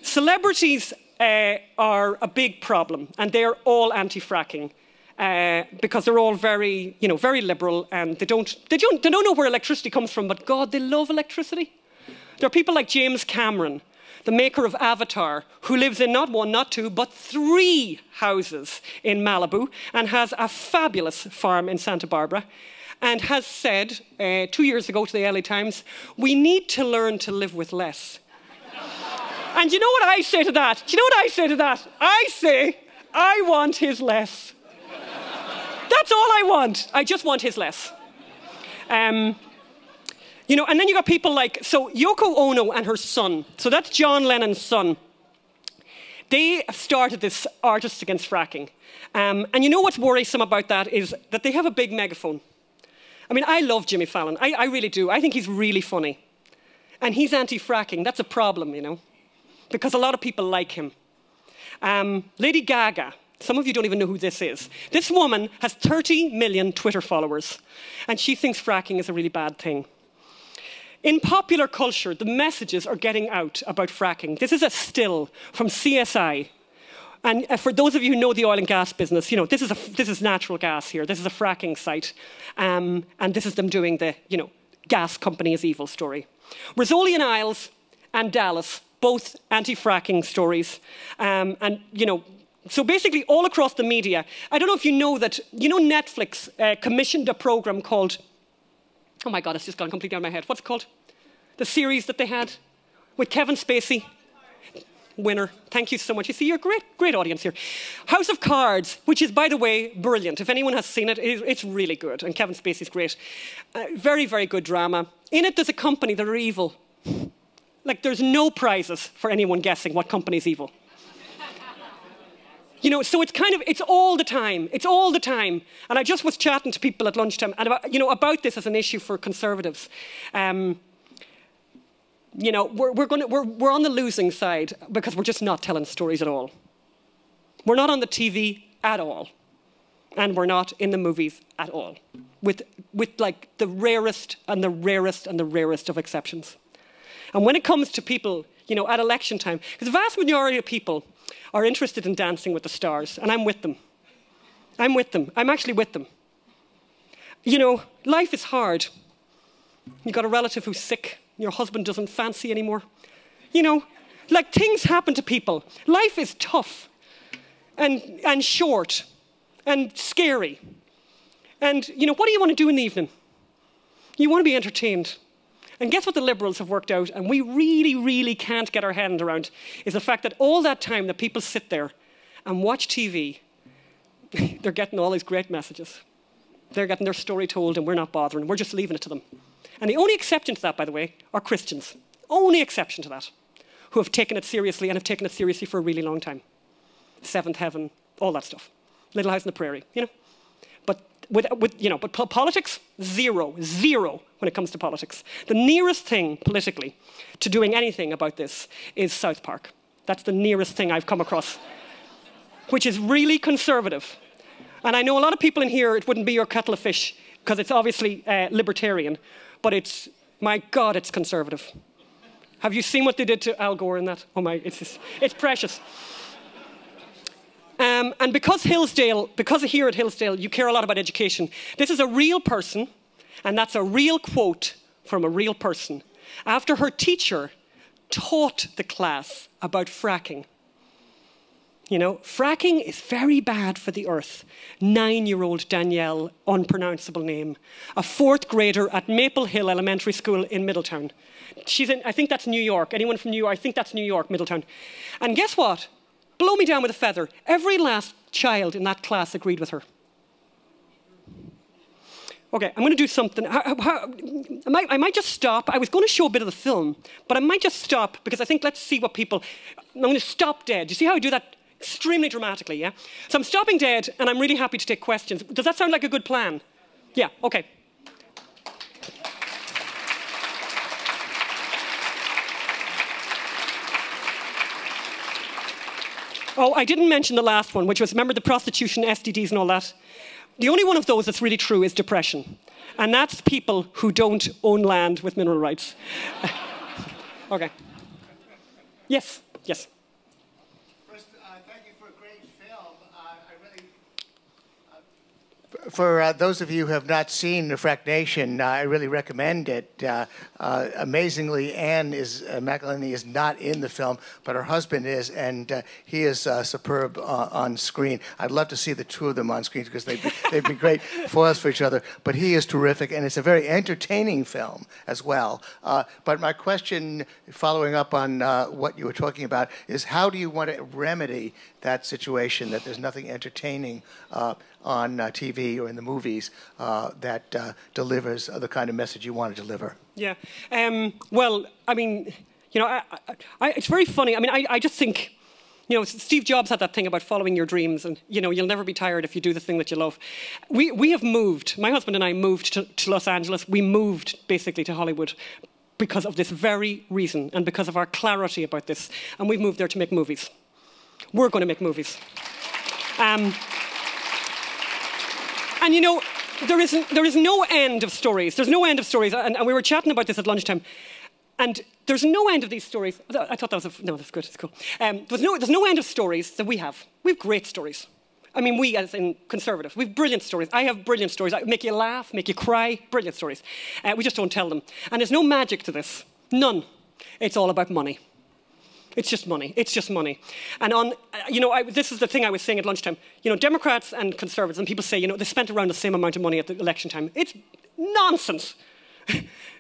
Celebrities are a big problem, and they're all anti-fracking because they're all very, you know, very liberal, and they don't know where electricity comes from. But God, they love electricity. There are people like James Cameron, the maker of Avatar, who lives in not one, not two, but 3 houses in Malibu, and has a fabulous farm in Santa Barbara, and has said 2 years ago to the LA Times, we need to learn to live with less. And you know what I say to that? Do you know what I say to that? I say, I want his less. That's all I want. I just want his less. You know, and then you got people like, so Yoko Ono and her son, so that's John Lennon's son. They started this Artists Against Fracking. And you know what's worrisome about that is that they have a big megaphone. I mean, I love Jimmy Fallon. I really do. I think he's really funny. And he's anti-fracking. That's a problem, you know, because a lot of people like him. Lady Gaga. Some of you don't even know who this is. This woman has 30 million Twitter followers, and she thinks fracking is a really bad thing. In popular culture, the messages are getting out about fracking. This is a still from CSI. And for those of you who know the oil and gas business, you know, this is natural gas here. This is a fracking site. And this is them doing the, you know, gas company is evil story. Rizzoli and Isles and Dallas, both anti-fracking stories. And, you know, so basically all across the media, I don't know if you know that, you know, Netflix commissioned a program called, oh my God, it's just gone completely out of my head. What's it called? The series that they had with Kevin Spacey. Winner. Thank you so much. You see, you're a great audience here. House of Cards, which is, by the way, brilliant. If anyone has seen it, it's really good. And Kevin Spacey's great. Very, very good drama. In it, there's a company that are evil. Like, there's no prizes for anyone guessing what company's evil. You know, so it's kind of, it's all the time. It's all the time. And I just was chatting to people at lunchtime and about, you know, about this as an issue for conservatives. You know, we're on the losing side because we're just not telling stories at all. We're not on the TV at all. And we're not in the movies at all. With like the rarest and the rarest and the rarest of exceptions. And when it comes to people, you know, at election time, because the vast majority of people are interested in Dancing with the Stars, and I'm with them. I'm with them. I'm actually with them. You know, life is hard. You've got a relative who's sick. Your husband doesn't fancy anymore. You know, like things happen to people. Life is tough and short and scary. And, you know, what do you want to do in the evening? You want to be entertained. And guess what the Liberals have worked out, and we really, really can't get our hand around, is the fact that all that time that people sit there and watch TV, they're getting all these great messages. They're getting their story told, and we're not bothering. We're just leaving it to them. And the only exception to that, by the way, are Christians. Only exception to that, who have taken it seriously and have taken it seriously for a really long time. Seventh Heaven, all that stuff. Little House on the Prairie, you know. But politics, zero when it comes to politics. The nearest thing politically to doing anything about this is South Park. That's the nearest thing I've come across, which is really conservative. And I know a lot of people in here, it wouldn't be your kettle of fish because it's obviously libertarian, but it's My God, it's conservative. Have you seen what they did to Al Gore in that? Oh my, it's precious. And because here at Hillsdale, you care a lot about education, this is a real person, and that's a real quote from a real person. After her teacher taught the class about fracking. You know, fracking is very bad for the earth. 9-year-old Danielle, unpronounceable name, a 4th grader at Maple Hill Elementary School in Middletown. She's in, I think that's New York. Anyone from New York? I think that's New York, Middletown. And guess what? Blow me down with a feather. Every last child in that class agreed with her. Okay, I'm going to do something. I might just stop. I was going to show a bit of the film, but I might just stop because I think let's see what people... I'm going to stop dead. You see how I do that extremely dramatically, yeah? So I'm stopping dead, and I'm really happy to take questions. Does that sound like a good plan? Yeah, okay. Oh, I didn't mention the last one, which was, remember the prostitution, STDs and all that? The only one of those that's really true is depression. And that's people who don't own land with mineral rights. Okay. Yes, yes. First, thank you for a great film. For those of you who have not seen The Frack Nation, I really recommend it. Amazingly, McElhinney is not in the film, but her husband is, and he is superb on screen. I'd love to see the two of them on screen because they'd be great foils for each other. But he is terrific, and it's a very entertaining film as well. But my question, following up on what you were talking about, is how do you want to remedy that situation, that there's nothing entertaining on TV or in the movies that delivers the kind of message you want to deliver? Yeah. Well, I mean, you know, it's very funny. I mean, I just think, you know, Steve Jobs had that thing about following your dreams and, you know, you'll never be tired if you do the thing that you love. We have moved. My husband and I moved to Los Angeles. We moved basically to Hollywood because of this very reason and because of our clarity about this. And we've moved there to make movies. We're going to make movies. And you know, there is no end of stories. There's no end of stories. And we were chatting about this at lunchtime. And there's no end of these stories. I thought that was no, that's good. It's cool. There's no end of stories that we have. We have great stories. I mean, we as in conservatives, we have brilliant stories. I have brilliant stories. I make you laugh, make you cry. Brilliant stories. We just don't tell them. And there's no magic to this. None. It's all about money. It's just money. It's just money. And you know, this is the thing I was saying at lunchtime. You know, Democrats and Conservatives, and people say, you know, they spent around the same amount of money at the election time. It's nonsense.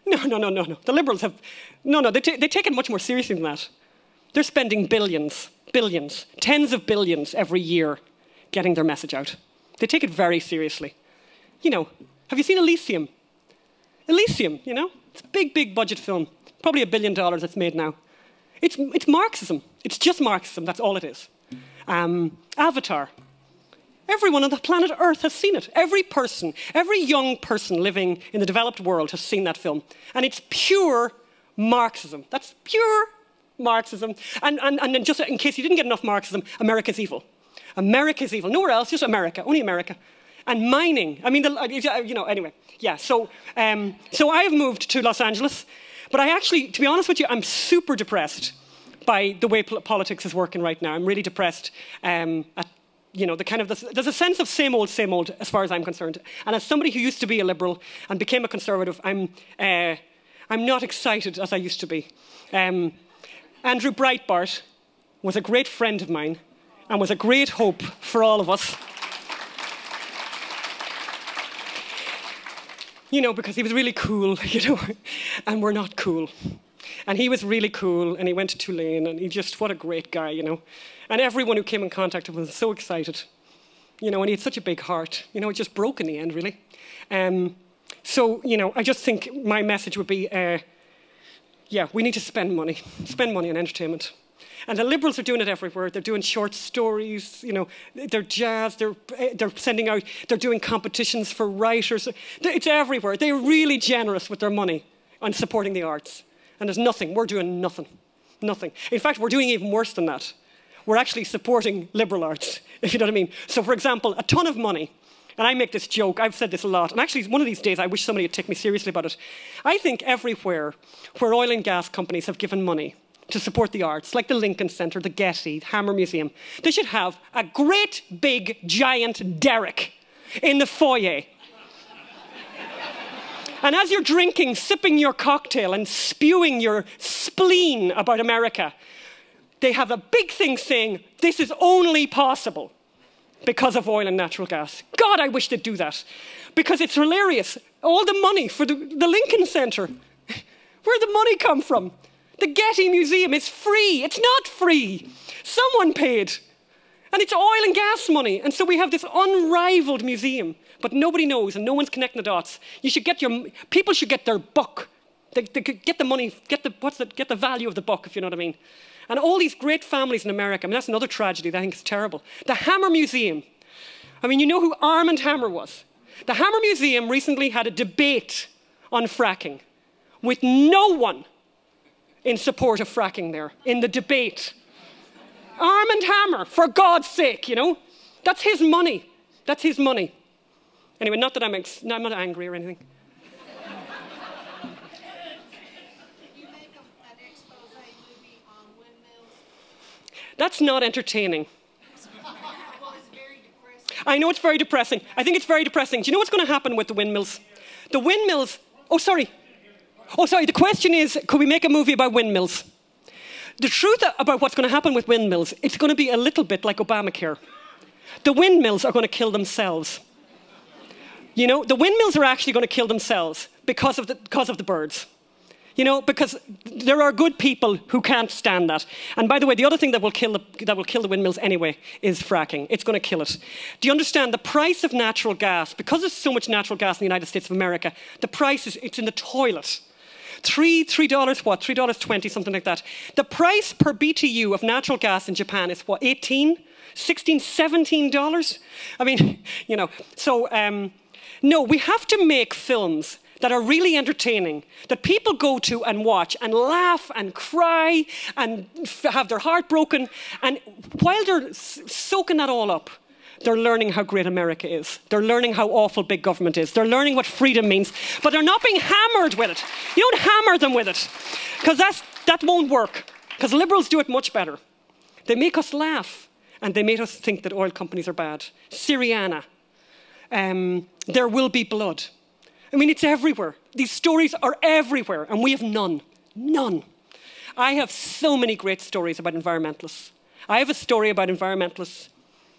No. The Liberals have... No, they take it much more seriously than that. They're spending billions, tens of billions every year getting their message out. They take it very seriously. You know, have you seen Elysium? Elysium, you know? It's a big budget film. Probably $1 billion it's made now. It's Marxism. It's just Marxism. That's all it is. Avatar. Everyone on the planet Earth has seen it. Every person, every young person living in the developed world has seen that film. And it's pure Marxism. That's pure Marxism. And then just in case you didn't get enough Marxism, America's evil. America's evil. Nowhere else, just America. Only America. And mining. I mean, you know, anyway. Yeah, so I have moved to Los Angeles. But I actually, to be honest with you, I'm super depressed by the way politics is working right now. I'm really depressed at, you know, there's a sense of same old as far as I'm concerned. And as somebody who used to be a liberal and became a conservative, I'm not excited as I used to be. Andrew Breitbart was a great friend of mine and was a great hope for all of us. You know, because he was really cool, you know, and we're not cool. And he was really cool, and he went to Tulane, and what a great guy, you know. And everyone who came in contact with him was so excited, you know, and he had such a big heart. You know, it just broke in the end, really. So, you know, I just think my message would be, yeah, we need to spend money on entertainment. And the Liberals are doing it everywhere. They're doing short stories, you know, they're jazz, they're sending out, they're doing competitions for writers. It's everywhere. They're really generous with their money on supporting the arts. And there's nothing. We're doing nothing. Nothing. In fact, we're doing even worse than that. We're actually supporting liberal arts, if you know what I mean. So, for example, a ton of money and I make this joke, I've said this a lot, and actually one of these days I wish somebody would take me seriously about it. I think everywhere where oil and gas companies have given money to support the arts, like the Lincoln Center, the Getty, the Hammer Museum, they should have a great big giant derrick in the foyer. And as you're drinking, sipping your cocktail and spewing your spleen about America, they have a big thing saying, this is only possible because of oil and natural gas. God, I wish they'd do that. Because it's hilarious. All the money for the Lincoln Center, where'd the money come from? The Getty Museum is free. It's not free. Someone paid. And it's oil and gas money. And so we have this unrivaled museum, but nobody knows and no one's connecting the dots. You should get people should get their buck. They could get the money, get the value of the buck, if you know what I mean. And all these great families in America, I mean, that's another tragedy that I think is terrible. The Hammer Museum. I mean, you know who Armand Hammer was? The Hammer Museum recently had a debate on fracking with no one in support of fracking there, in the debate. Armand Hammer, for God's sake, you know? That's his money. That's his money. Anyway, not that I'm not angry or anything. You make an expose movie on windmills? That's not entertaining. Well, it's very depressing. I know it's very depressing. I think it's very depressing. Do you know what's going to happen with the windmills? The windmills... Oh, sorry. The question is, could we make a movie about windmills? The truth about what's going to happen with windmills, it's going to be a little bit like Obamacare. The windmills are going to kill themselves. You know, the windmills are actually going to kill themselves because of the birds. You know, because there are good people who can't stand that. And by the way, the other thing that will kill the windmills anyway is fracking. It's going to kill it. Do you understand the price of natural gas? Because there's so much natural gas in the United States of America, the price it's in the toilet. $3 what? $3.20, something like that. The price per BTU of natural gas in Japan is what? $18, $16, $17? I mean, you know. So no, we have to make films that are really entertaining, that people go to and watch and laugh and cry and have their heart broken. And while they're soaking that all up, they're learning how great America is. They're learning how awful big government is. They're learning what freedom means. But they're not being hammered with it. You don't hammer them with it. Because that won't work. Because liberals do it much better. They make us laugh. And they make us think that oil companies are bad. Syriana. There will be blood. I mean, it's everywhere. These stories are everywhere. And we have none. None. I have so many great stories about environmentalists. I have a story about environmentalists.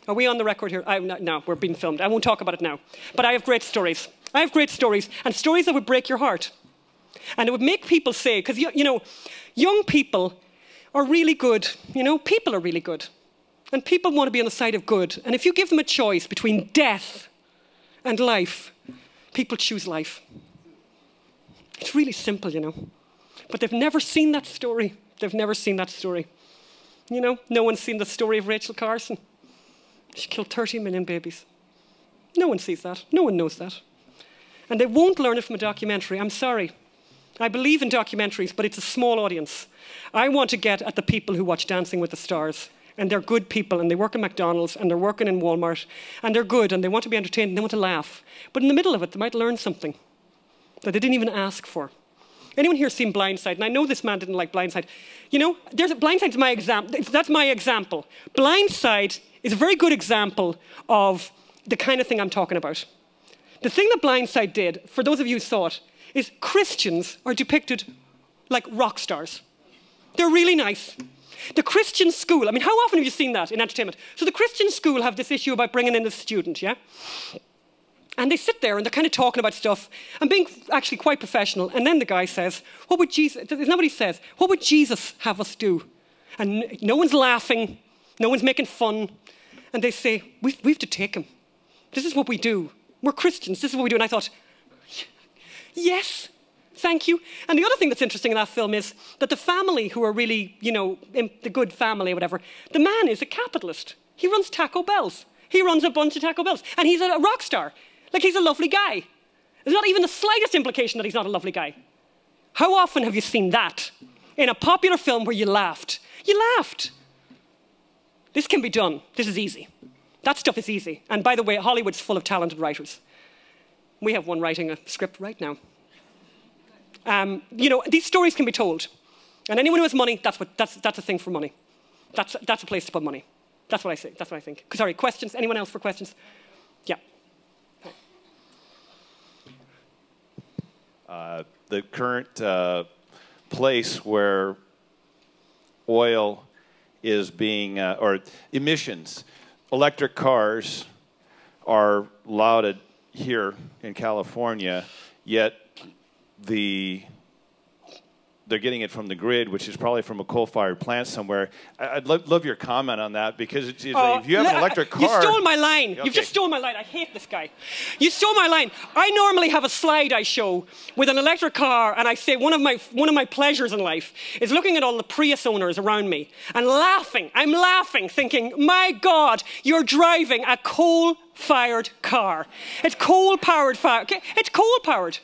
Are we on the record here? No, we're being filmed. I won't talk about it now. But I have great stories. I have great stories, and stories that would break your heart. And it would make people say, because, you know, young people are really good. You know, people are really good. And people want to be on the side of good. And if you give them a choice between death and life, people choose life. It's really simple, you know. But they've never seen that story. They've never seen that story. You know, no one's seen the story of Rachel Carson. She killed 30 million babies. No one sees that. No one knows that. And they won't learn it from a documentary. I'm sorry. I believe in documentaries, but it's a small audience. I want to get at the people who watch Dancing with the Stars. And they're good people, and they work in McDonald's, and they're working in Walmart, and they're good, and they want to be entertained, and they want to laugh. But in the middle of it, they might learn something that they didn't even ask for. Anyone here seen Blindside? And I know this man didn't like Blindside. You know, Blindside's my example. That's my example. Blindside is a very good example of the kind of thing I'm talking about. The thing that Blindside did, for those of you who saw it, is Christians are depicted like rock stars. They're really nice. The Christian school, I mean, how often have you seen that in entertainment? So the Christian school have this issue about bringing in the student, yeah? And they sit there and they're kind of talking about stuff and being actually quite professional. And then the guy says, what would Jesus, isn't that what he says? What would Jesus have us do? And no one's laughing, no one's making fun. And they say, we've to take him. This is what we do. We're Christians, this is what we do. And I thought, yes, thank you. And the other thing that's interesting in that film is that the family who are really, you know, the good family or whatever, the man is a capitalist. He runs Taco Bells. He runs a bunch of Taco Bells. And he's a rock star. Like, he's a lovely guy. There's not even the slightest implication that he's not a lovely guy. How often have you seen that in a popular film where you laughed? You laughed. This can be done. This is easy. That stuff is easy. And by the way, Hollywood's full of talented writers. We have one writing a script right now. You know, these stories can be told. And anyone who has money, that's a thing for money. That's a place to put money. That's what I say. That's what I think. Sorry, questions? Anyone else for questions? Yeah. The current place where oil is being, or emissions, electric cars are lauded here in California, yet they're getting it from the grid, which is probably from a coal-fired plant somewhere. I'd love your comment on that, because if you have an electric car... You stole my line. Okay. You've just stolen my line. I hate this guy. You stole my line. I normally have a slide I show with an electric car, and I say one of my pleasures in life is looking at all the Prius owners around me and laughing. I'm laughing, thinking, my God, you're driving a coal-fired car. It's coal-powered fire. Okay? It's coal-powered.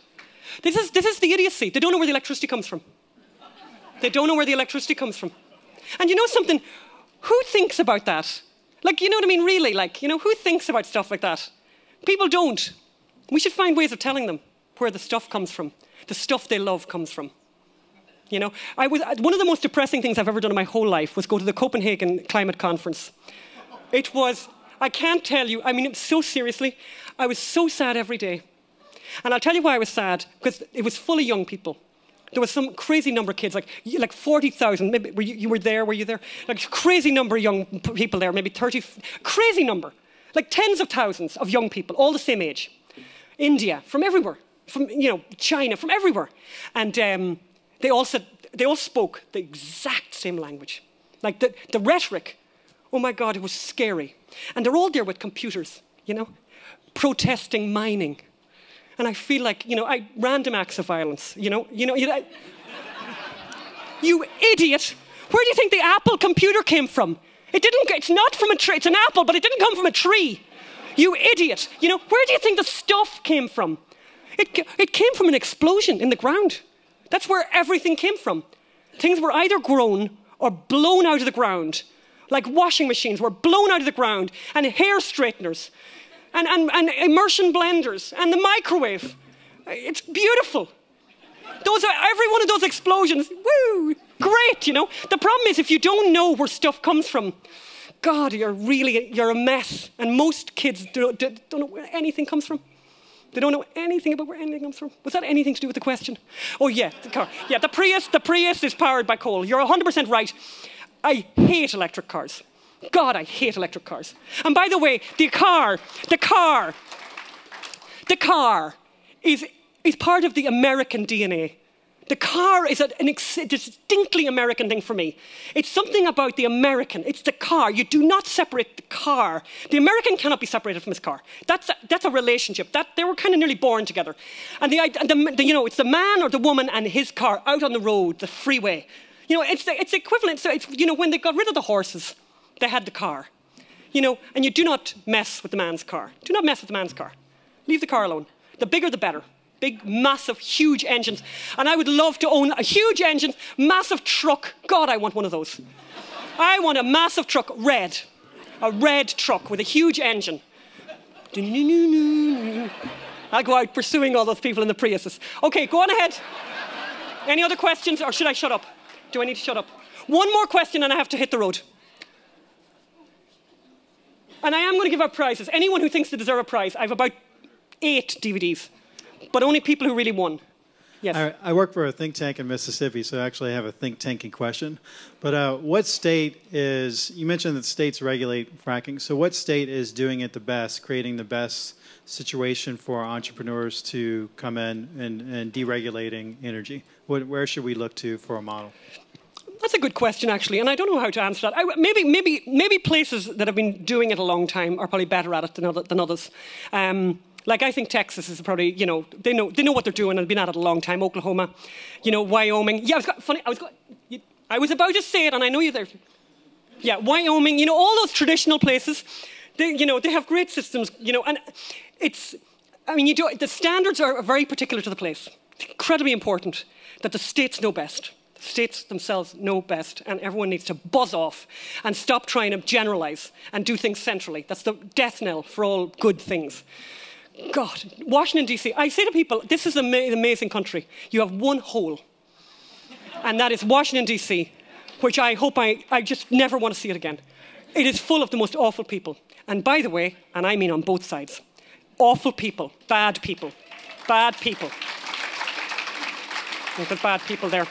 This is the idiocy. They don't know where the electricity comes from. They don't know where the electricity comes from. And you know something? Who thinks about that? Like, you know what I mean? Really, like, you know, who thinks about stuff like that? People don't. We should find ways of telling them where the stuff comes from. The stuff they love comes from. You know, one of the most depressing things I've ever done in my whole life was go to the Copenhagen Climate Conference. It was, I can't tell you, I mean, so seriously, I was so sad every day. And I'll tell you why I was sad, because it was full of young people. There was some crazy number of kids, like 40,000. Maybe you were there? Were you there? Like crazy number of young people there, maybe 30. Crazy number, like tens of thousands of young people, all the same age. India, from everywhere, from China, from everywhere, and they all spoke the exact same language, like the rhetoric. Oh my God, it was scary, and they're all there with computers, protesting mining. And I feel like, random acts of violence, you idiot. Where do you think the Apple computer came from? It's not from a tree, it's an apple, but it didn't come from a tree. You idiot. Where do you think the stuff came from? It came from an explosion in the ground. That's where everything came from. Things were either grown or blown out of the ground. Like washing machines were blown out of the ground, and hair straighteners. And immersion blenders, and the microwave. It's beautiful. Every one of those explosions, woo, great, The problem is if you don't know where stuff comes from, God, you're a mess. And most kids don't know where anything comes from. They don't know anything about where anything comes from. Was that anything to do with the question? Oh yeah, the car. Yeah, the Prius is powered by coal. You're 100% right. I hate electric cars. God, I hate electric cars. And by the way, the car is part of the American DNA. The car is a distinctly American thing for me. It's something about the American. It's the car. You do not separate the car. The American cannot be separated from his car. That's a relationship. They were kind of nearly born together. And it's the man or the woman and his car out on the road, the freeway. It's equivalent. So it's when they got rid of the horses, they had the car, and you do not mess with the man's car. Do not mess with the man's car. Leave the car alone. The bigger, the better. Big, massive, huge engines. And I would love to own a huge engine, massive truck. God, I want one of those. I want a massive truck, red. A red truck with a huge engine. I'll go out pursuing all those people in the Priuses. Okay, go on ahead. Any other questions, or should I shut up? Do I need to shut up? One more question and I have to hit the road. And I am going to give out prizes. Anyone who thinks they deserve a prize, I have about 8 DVDs, but only people who really won. Yes. I work for a think tank in Mississippi, so actually I have a think tanking question. But what state you mentioned that states regulate fracking, so what state is doing it the best, creating the best situation for entrepreneurs to come in and deregulating energy? Where should we look to for a model? That's a good question, actually, and I don't know how to answer that. Maybe places that have been doing it a long time are probably better at it than others. Like I think Texas is probably, they know what they're doing and have been at it a long time. Oklahoma, Wyoming. Yeah, I was about to say it, and I know you're there. Yeah, Wyoming. All those traditional places. They have great systems. And the standards are very particular to the place. It's incredibly important that the states know best. States themselves know best, and everyone needs to buzz off and stop trying to generalize and do things centrally. That's the death knell for all good things. God, Washington, D.C. I say to people, this is an amazing country. You have one hole, and that is Washington, D.C., which I hope I just never want to see it again. It is full of the most awful people. And by the way, and I mean on both sides, awful people, bad people, bad people. Look at bad people there.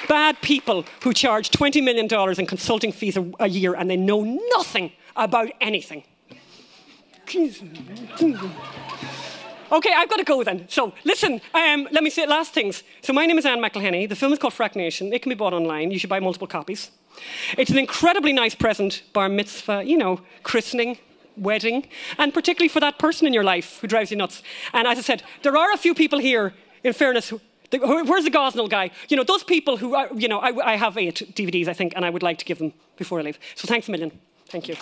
Bad people who charge $20 million in consulting fees a year and they know nothing about anything. Okay, I've got to go then. So, listen, let me say last things. So my name is McElhinney. The film is called Fracking. It can be bought online. You should buy multiple copies. It's an incredibly nice present, bar mitzvah, you know, christening, wedding, and particularly for that person in your life who drives you nuts. And as I said, there are a few people here, in fairness, where's the Gosnell guy? You know, those people who, you know, I have 8 DVDs, I think, and I would like to give them before I leave. So thanks a million. Thank you.